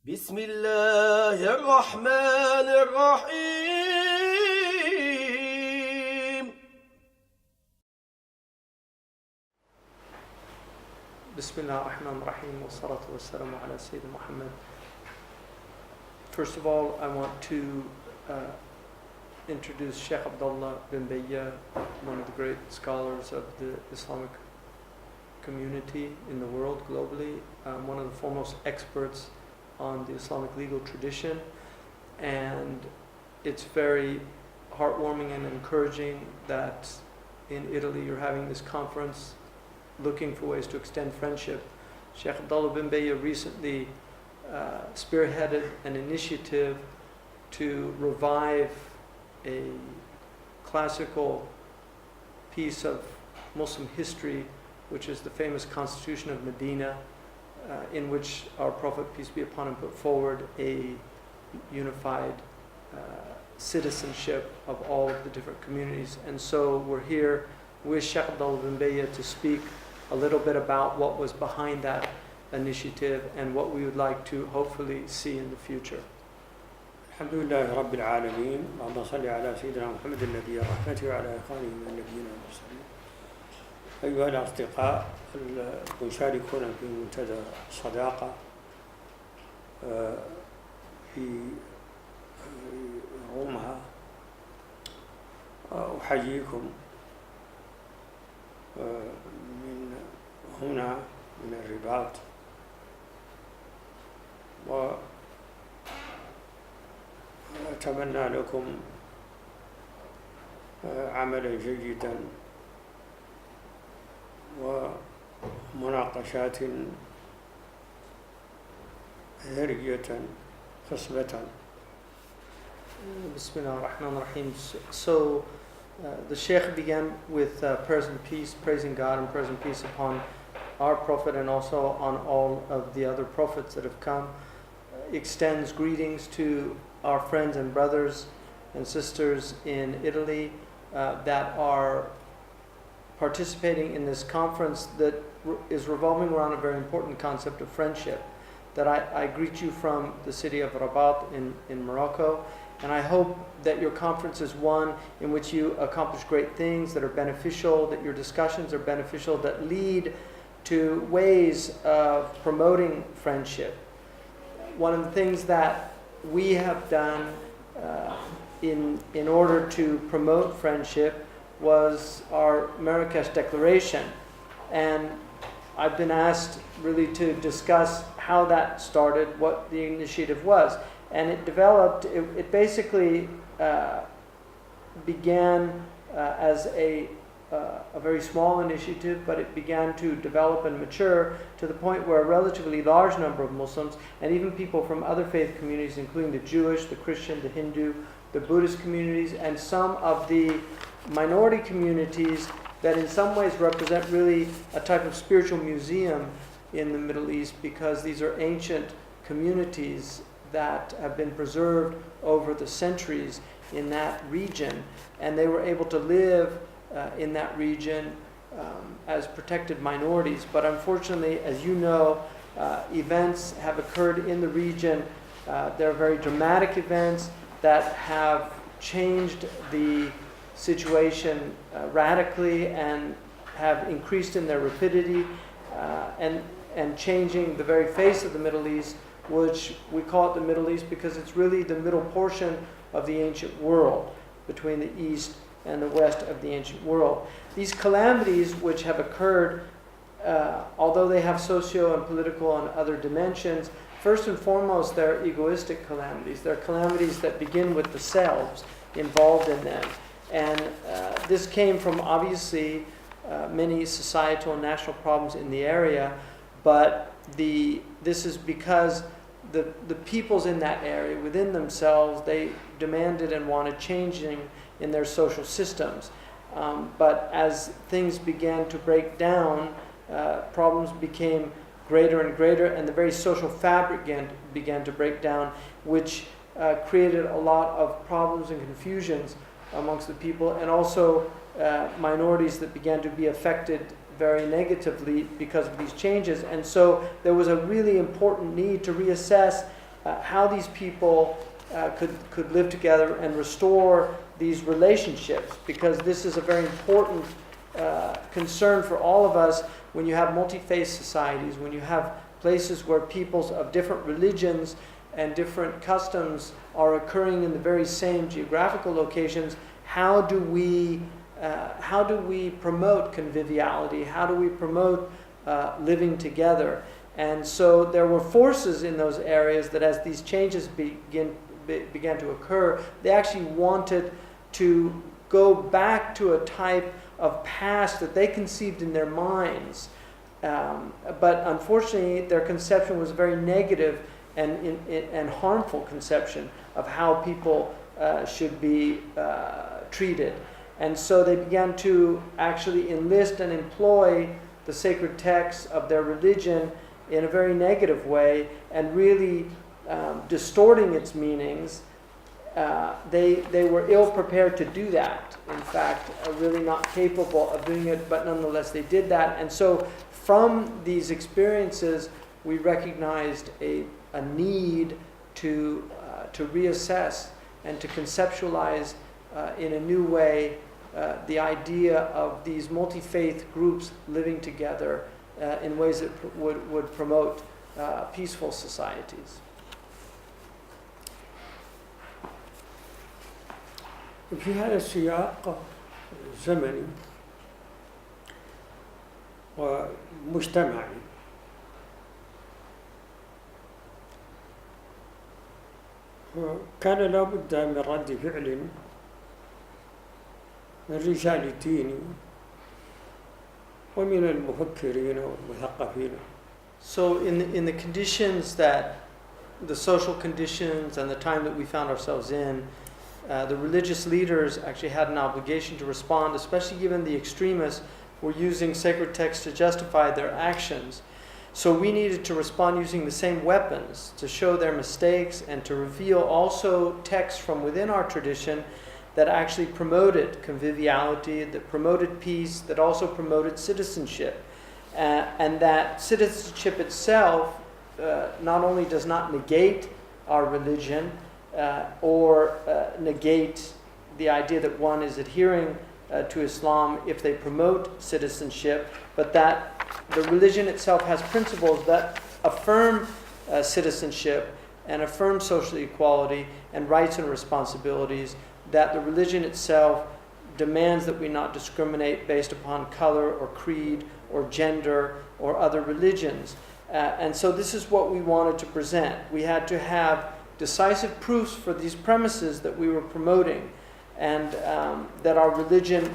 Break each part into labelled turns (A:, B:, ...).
A: بسم الله الرحمن الرحيم.
B: بسم الله الرحمن الرحيم والصلاة والسلام على سيدنا Muhammad. First of all, I want to introduce Sheikh Abdullah bin Bayya, one of the great scholars of the Islamic community in the world globally, one of the foremost experts on the Islamic legal tradition, and it's very heartwarming and encouraging that in Italy you're having this conference looking for ways to extend friendship. Sheikh Abdullah bin Bayya recently spearheaded an initiative to revive a classical piece of Muslim history, which is the famous Constitution of Medina, in which our Prophet, peace be upon him, put forward a unified citizenship of all of the different communities. And so we're here with Sheikh Abdullah bin Bayya to speak a little bit about what was behind that initiative and what we would like to hopefully see in the future.
C: الحمد لله رب العالمين اللهم صل على سيدنا محمد النبي الرحمة وعلى إخوانه من النبيين والمرسلين. أيها الأصدقاء المشاركون في منتدى الصداقة في روما، أحييكم من هنا من الرباط، وأتمنى لكم عملا جيدا ومناقشات ثرية خصبة.
B: Bismillah ar-Rahman ar-Rahim. So the Sheikh began with prayers and peace, praising God and prayers and peace upon our Prophet and also on all of the other prophets that have come. Extends greetings to our friends and brothers and sisters in Italy that are participating in this conference that is revolving around a very important concept of friendship. That I greet you from the city of Rabat in Morocco, and I hope that your conference is one in which you accomplish great things that are beneficial, that your discussions are beneficial, that lead to ways of promoting friendship. One of the things that we have done in order to promote friendship was our Marrakesh Declaration, and I've been asked really to discuss how that started, what the initiative was, and it developed. It basically began as a very small initiative, but it began to develop and mature to the point where a relatively large number of Muslims and even people from other faith communities, including the Jewish, the Christian, the Hindu, the Buddhist communities, and some of the minority communities that in some ways represent really a type of spiritual museum in the Middle East, because these are ancient communities that have been preserved over the centuries in that region, and they were able to live in that region as protected minorities. But unfortunately, as you know, events have occurred in the region. There are very dramatic events that have changed the situation radically and have increased in their rapidity and changing the very face of the Middle East, which we call it the Middle East because it's really the middle portion of the ancient world between the East and the West of the ancient world. These calamities which have occurred, although they have socio and political and other dimensions, first and foremost they're egoistic calamities. They're calamities that begin with the selves involved in them. And this came from obviously many societal and national problems in the area, but this is because the peoples in that area within themselves, they demanded and wanted changing in their social systems. But as things began to break down, problems became greater and greater, and the very social fabric began to break down, which created a lot of problems and confusions amongst the people, and also minorities that began to be affected very negatively because of these changes. And so there was a really important need to reassess how these people could live together and restore these relationships, because this is a very important concern for all of us when you have multi-faith societies, when you have places where peoples of different religions and different customs are occurring in the very same geographical locations. How do we promote conviviality? How do we promote living together? And so there were forces in those areas that, as these changes began to occur, they actually wanted to go back to a type of past that they conceived in their minds. But unfortunately, their conception was a very negative and harmful conception of how people should be treated. And so they began to actually enlist and employ the sacred texts of their religion in a very negative way, and really distorting its meanings. They were ill prepared to do that. In fact, really not capable of doing it, but nonetheless they did that. And so from these experiences, we recognized a need to reassess and to conceptualize in a new way the idea of these multi-faith groups living together in ways that would promote peaceful societies.
C: في هذا السياق زمني ومجتمعي كان لابد من رد فعل من رجال الدين ومن المفكرين والمثقفين.
B: So in the conditions that, the social conditions and the time that we found ourselves in, the religious leaders actually had an obligation to respond, especially given the extremists were using sacred texts to justify their actions. So we needed to respond using the same weapons to show their mistakes and to reveal also texts from within our tradition that actually promoted conviviality, that promoted peace, that also promoted citizenship. And that citizenship itself not only does not negate our religion or negate the idea that one is adhering to Islam if they promote citizenship, but that the religion itself has principles that affirm citizenship and affirm social equality and rights and responsibilities, that the religion itself demands that we not discriminate based upon color or creed or gender or other religions. And so this is what we wanted to present. We had to have decisive proofs for these premises that we were promoting, and that our religion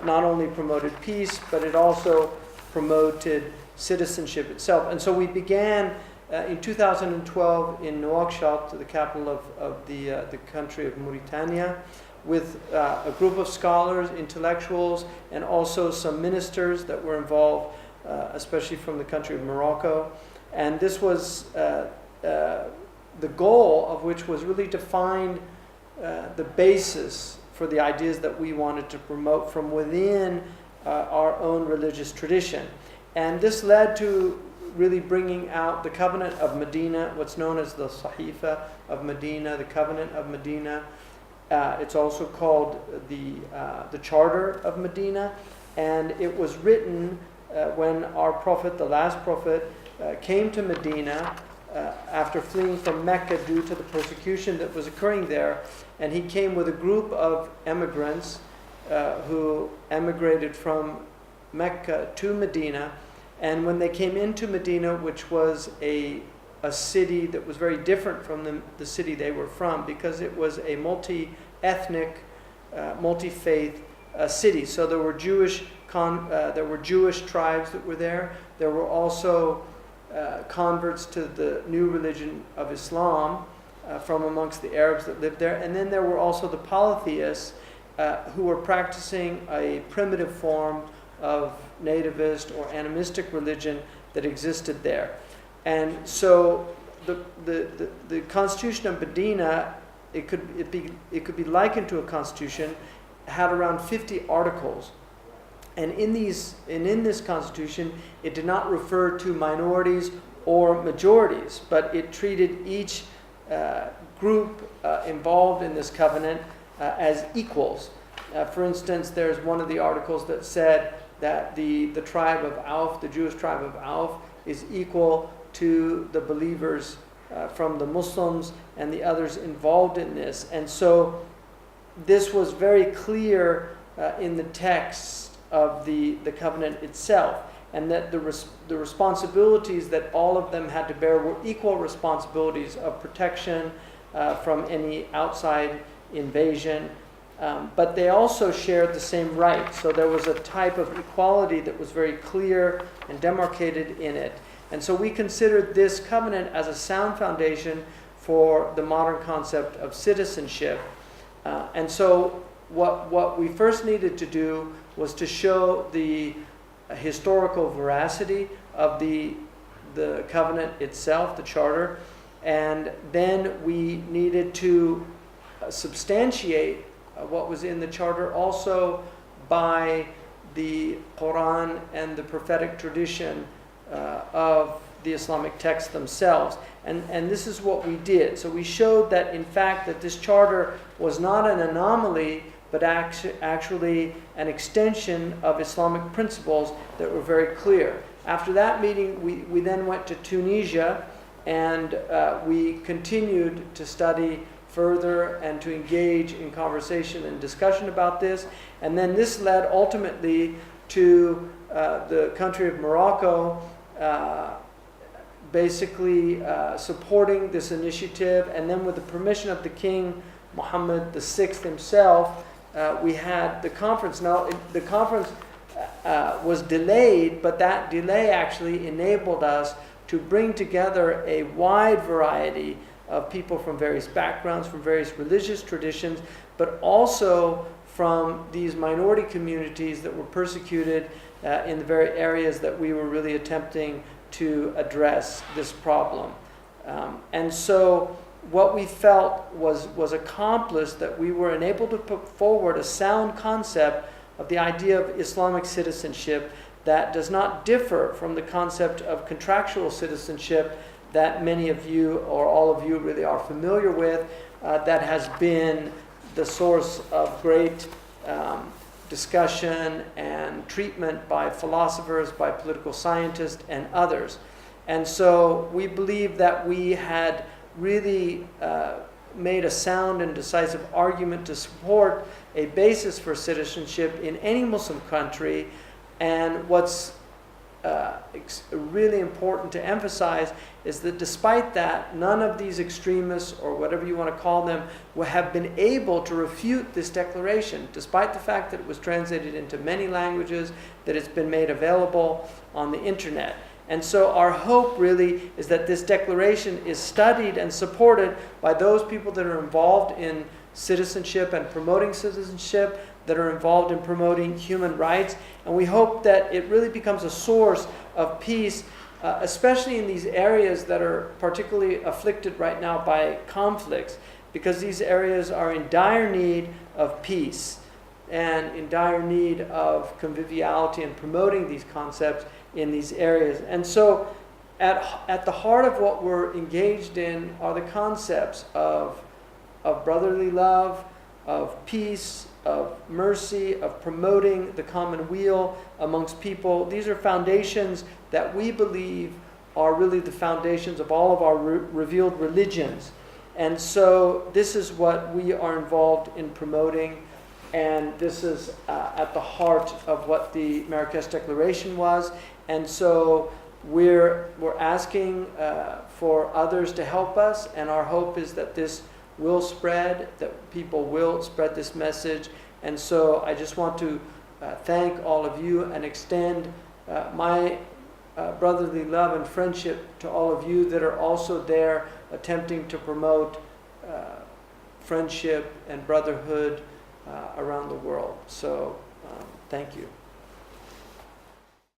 B: not only promoted peace, but it also promoted citizenship itself. And so we began in 2012 in Nouakchott, the capital of the country of Mauritania, with a group of scholars, intellectuals, and also some ministers that were involved, especially from the country of Morocco. And this was the goal of which was really to find the basis for the ideas that we wanted to promote from within our own religious tradition. And this led to really bringing out the Covenant of Medina, what's known as the Sahifa of Medina, the Covenant of Medina. It's also called the Charter of Medina, and it was written when our prophet, the last prophet, came to Medina after fleeing from Mecca due to the persecution that was occurring there. And he came with a group of emigrants who emigrated from Mecca to Medina. And when they came into Medina, which was a city that was very different from the city they were from, because it was a multi-ethnic, multi-faith city. So there were Jewish tribes that were there. There were also converts to the new religion of Islam from amongst the Arabs that lived there. And then there were also the polytheists who were practicing a primitive form of nativist or animistic religion that existed there. And so the Constitution of Medina, it could be likened to a constitution, had around 50 articles. And in this constitution, it did not refer to minorities or majorities, but it treated each group involved in this covenant as equals. For instance, there's one of the articles that said that the tribe of Auf, the Jewish tribe of Auf, is equal to the believers from the Muslims and the others involved in this. And so this was very clear in the text of the covenant itself, and that the responsibilities that all of them had to bear were equal responsibilities of protection from any outside invasion. But they also shared the same rights. So there was a type of equality that was very clear and demarcated in it. And so we considered this covenant as a sound foundation for the modern concept of citizenship. And so what we first needed to do was to show the historical veracity of the covenant itself, the charter. And then we needed to substantiate what was in the charter also by the Quran and the prophetic tradition of the Islamic texts themselves. And this is what we did. So we showed that, in fact, that this charter was not an anomaly, but actually an extension of Islamic principles that were very clear. After that meeting, we then went to Tunisia, and we continued to study further and to engage in conversation and discussion about this. And then this led ultimately to the country of Morocco basically supporting this initiative. And then with the permission of the King Mohammed VI himself, we had the conference. Now, the conference was delayed, but that delay actually enabled us to bring together a wide variety of people from various backgrounds, from various religious traditions, but also from these minority communities that were persecuted in the very areas that we were really attempting to address this problem. And so what we felt was accomplished, that we were enabled to put forward a sound concept of the idea of Islamic citizenship that does not differ from the concept of contractual citizenship that many of you, or all of you, really are familiar with, that has been the source of great discussion and treatment by philosophers, by political scientists, and others. And so we believe that we had really made a sound and decisive argument to support a basis for citizenship in any Muslim country. And what's really important to emphasize is that despite that, none of these extremists, or whatever you want to call them, have been able to refute this declaration, despite the fact that it was translated into many languages, that it's been made available on the internet. And so our hope really is that this declaration is studied and supported by those people that are involved in citizenship and promoting citizenship, that are involved in promoting human rights. And we hope that it really becomes a source of peace, especially in these areas that are particularly afflicted right now by conflicts, because these areas are in dire need of peace and in dire need of conviviality and promoting these concepts in these areas. And so at the heart of what we're engaged in are the concepts of brotherly love, of peace, of mercy, of promoting the common weal amongst people. These are foundations that we believe are really the foundations of all of our revealed religions. And so this is what we are involved in promoting, and this is at the heart of what the Marrakesh Declaration was. And so we're asking for others to help us, and our hope is that this will spread, that people will spread this message. And so I just want to thank all of you and extend my brotherly love and friendship to all of you that are also there attempting to promote friendship and brotherhood around the world. So thank you.